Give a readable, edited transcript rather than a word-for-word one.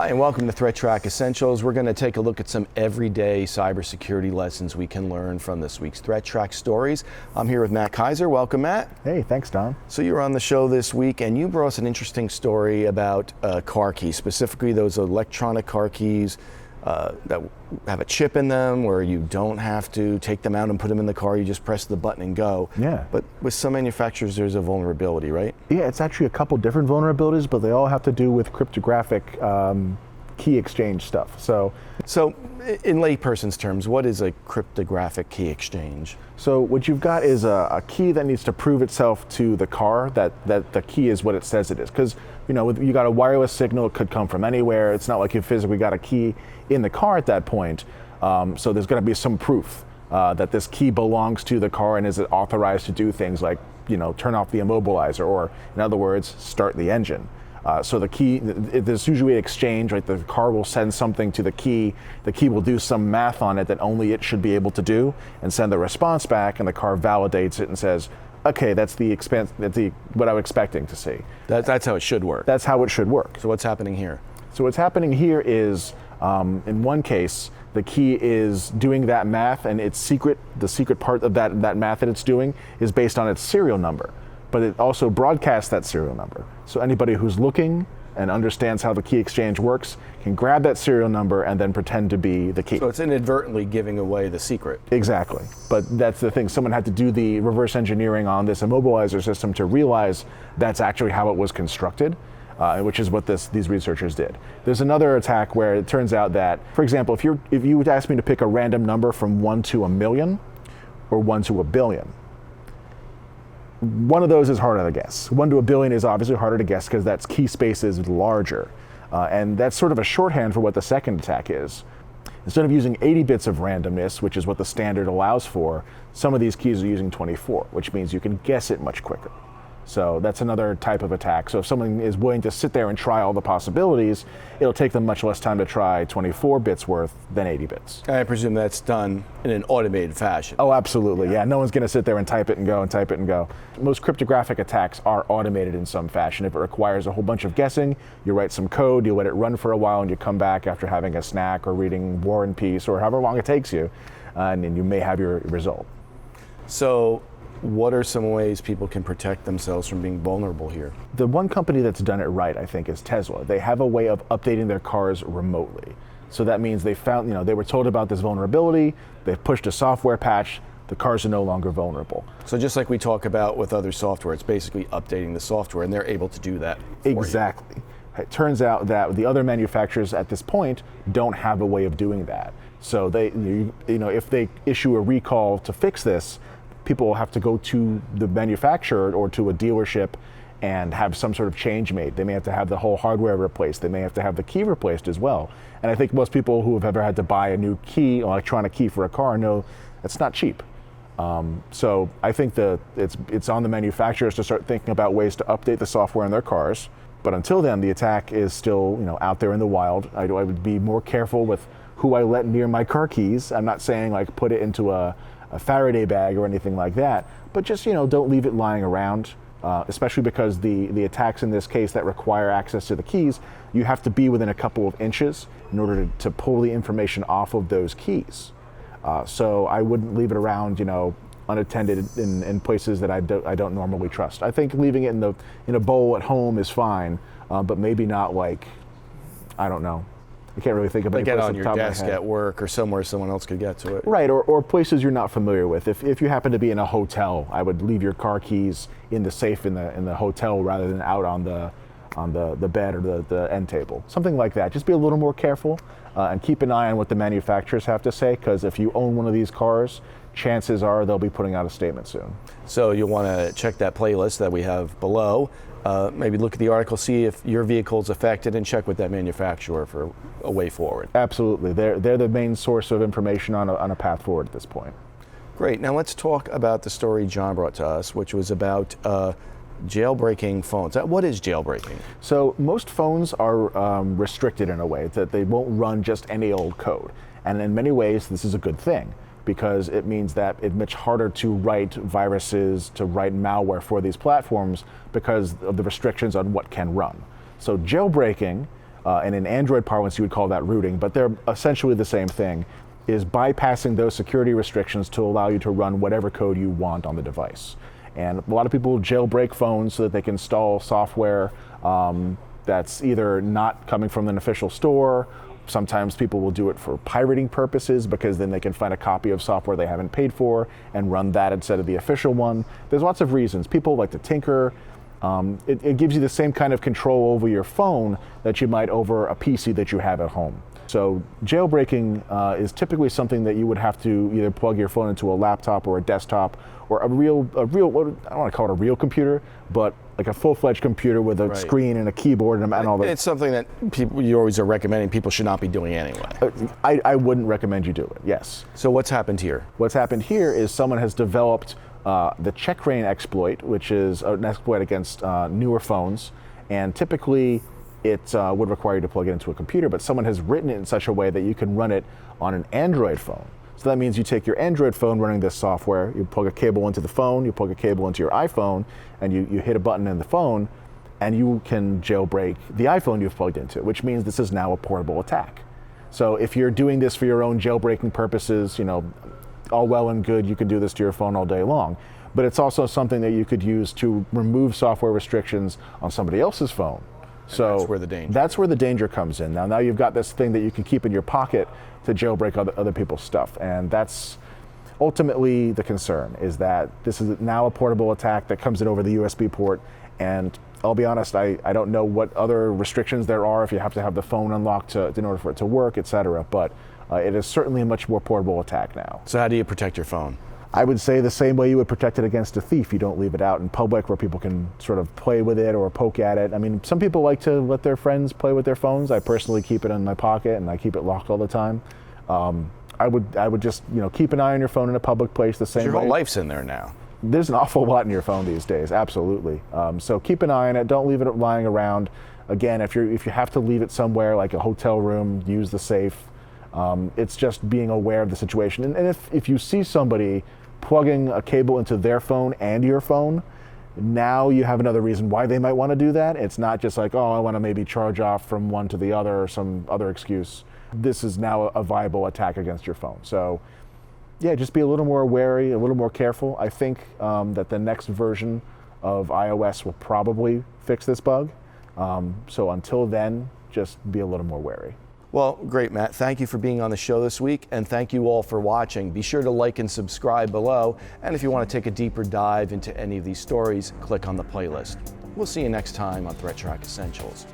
Hi, and welcome to ThreatTraq Essentials. We're going to take a look at some everyday cybersecurity lessons we can learn from this week's ThreatTraq stories. I'm here with Matt Kaiser. Welcome, Matt. Hey, thanks, Don. So you were on the show this week, and you brought us an interesting story about car keys, specifically those electronic car keys that have a chip in them where you don't have to take them out and put them in the car. You just press the button and go. Yeah. But with some manufacturers, there's a vulnerability, right? Yeah, it's actually a couple different vulnerabilities, but they all have to do with cryptographic key exchange stuff. So in layperson's terms, what is a cryptographic key exchange? So what you've got is a key that needs to prove itself to the car that the key is what it says it is. Because you got a wireless signal, it could come from anywhere. It's not like you physically got a key in the car at that point. So there's going to be some proof that this key belongs to the car and is it authorized to do things like turn off the immobilizer, or in other words, start the engine. So the key, there's usually an exchange, right? The car will send something to the key will do some math on it that only it should be able to do and send the response back, and the car validates it and says, okay, that's what I'm expecting to see. That's how it should work. That's how it should work. So what's happening here? So what's happening here is, in one case, the key is doing that math, and it's secret. The secret part of that math that it's doing is based on its serial number. But it also broadcasts that serial number. So anybody who's looking and understands how the key exchange works can grab that serial number and then pretend to be the key. So it's inadvertently giving away the secret. Exactly. But that's the thing. Someone had to do the reverse engineering on this immobilizer system to realize that's actually how it was constructed, which is what these researchers did. There's another attack where it turns out that, for example, if you would ask me to pick a random number from 1 to 1,000,000 or 1 to 1,000,000,000, one of those is harder to guess. 1 to 1,000,000,000 is obviously harder to guess because that key space is larger. And that's sort of a shorthand for what the second attack is. Instead of using 80 bits of randomness, which is what the standard allows for, some of these keys are using 24, which means you can guess it much quicker. So that's another type of attack. So if someone is willing to sit there and try all the possibilities, it'll take them much less time to try 24 bits worth than 80 bits. I presume that's done in an automated fashion. Oh, absolutely. Yeah, no one's going to sit there and type it and go and type it and go. Most cryptographic attacks are automated in some fashion. If it requires a whole bunch of guessing, you write some code, you let it run for a while, and you come back after having a snack or reading War and Peace or however long it takes you, and then you may have your result. So what are some ways people can protect themselves from being vulnerable here? The one company that's done it right, I think, is Tesla. They have a way of updating their cars remotely. So that means they found, they were told about this vulnerability, they've pushed a software patch, the cars are no longer vulnerable. So just like we talk about with other software, it's basically updating the software, and they're able to do that for Exactly. It turns out that the other manufacturers at this point don't have a way of doing that. So if they issue a recall to fix this, people will have to go to the manufacturer or to a dealership and have some sort of change made. They may have to have the whole hardware replaced. They may have to have the key replaced as well. And I think most people who have ever had to buy a new key, electronic key for a car, know it's not cheap. So I think that it's on the manufacturers to start thinking about ways to update the software in their cars. But until then, the attack is still out there in the wild. I would be more careful with who I let near my car keys. I'm not saying like put it into a Faraday bag or anything like that, but just don't leave it lying around, especially because the attacks in this case that require access to the keys, you have to be within a couple of inches in order to pull the information off of those keys. So I wouldn't leave it around unattended in places that I don't normally trust. I think leaving it in a bowl at home is fine, but maybe not like, I don't know. I can't really think of any place on off the your top of my desk head. at work or somewhere someone else could get to it. Right, or places you're not familiar with. If you happen to be in a hotel, I would leave your car keys in the safe in the hotel rather than out on the bed or the end table. Something like that. Just be a little more careful and keep an eye on what the manufacturers have to say, because if you own one of these cars, chances are they'll be putting out a statement soon. So you'll want to check that playlist that we have below. Maybe look at the article, see if your vehicle's affected, and check with that manufacturer for a way forward. Absolutely. They're the main source of information on a path forward at this point. Great. Now let's talk about the story John brought to us, which was about jailbreaking phones. What is jailbreaking? So most phones are restricted in a way that they won't run just any old code. And in many ways, this is a good thing, because it means that it's much harder to write viruses, to write malware for these platforms because of the restrictions on what can run. So jailbreaking and in Android parlance you would call that rooting, but they're essentially the same thing, is bypassing those security restrictions to allow you to run whatever code you want on the device. And a lot of people jailbreak phones so that they can install software that's either not coming from an official store. Sometimes people will do it for pirating purposes because then they can find a copy of software they haven't paid for and run that instead of the official one. There's lots of reasons. People like to tinker. It gives you the same kind of control over your phone that you might over a PC that you have at home. So jailbreaking is typically something that you would have to either plug your phone into a laptop or a desktop or a real, I don't want to call it a real computer, but like a full-fledged computer with a screen and a keyboard and all that. It's something that you always are recommending people should not be doing anyway. I wouldn't recommend you do it, yes. So what's happened here? What's happened here is someone has developed the CheckRein exploit, which is an exploit against newer phones, and typically it would require you to plug it into a computer, but someone has written it in such a way that you can run it on an Android phone. So that means you take your Android phone running this software, you plug a cable into the phone, you plug a cable into your iPhone, and you hit a button in the phone, and you can jailbreak the iPhone you've plugged into, which means this is now a portable attack. So if you're doing this for your own jailbreaking purposes, all well and good, you can do this to your phone all day long. But it's also something that you could use to remove software restrictions on somebody else's phone. So that's where the danger comes in. Now you've got this thing that you can keep in your pocket to jailbreak other people's stuff, and that's ultimately the concern, is that this is now a portable attack that comes in over the USB port, and I'll be honest, I don't know what other restrictions there are if you have to have the phone unlocked in order for it to work, etc., but it is certainly a much more portable attack now. So how do you protect your phone? I would say the same way you would protect it against a thief. You don't leave it out in public where people can sort of play with it or poke at it. I mean, some people like to let their friends play with their phones. I personally keep it in my pocket and I keep it locked all the time. I would just keep an eye on your phone in a public place the same way. Your whole life's in there now. There's an awful lot in your phone these days, absolutely. So keep an eye on it. Don't leave it lying around. Again, if you have to leave it somewhere like a hotel room, use the safe. It's just being aware of the situation. And if you see somebody plugging a cable into their phone and your phone, now you have another reason why they might want to do that. It's not just like, oh, I want to maybe charge off from one to the other or some other excuse. This is now a viable attack against your phone. So yeah, just be a little more wary, a little more careful. I think that the next version of iOS will probably fix this bug. So until then, just be a little more wary. Well, great, Matt. Thank you for being on the show this week, and thank you all for watching. Be sure to like and subscribe below, and if you want to take a deeper dive into any of these stories, click on the playlist. We'll see you next time on ThreatTraq Essentials.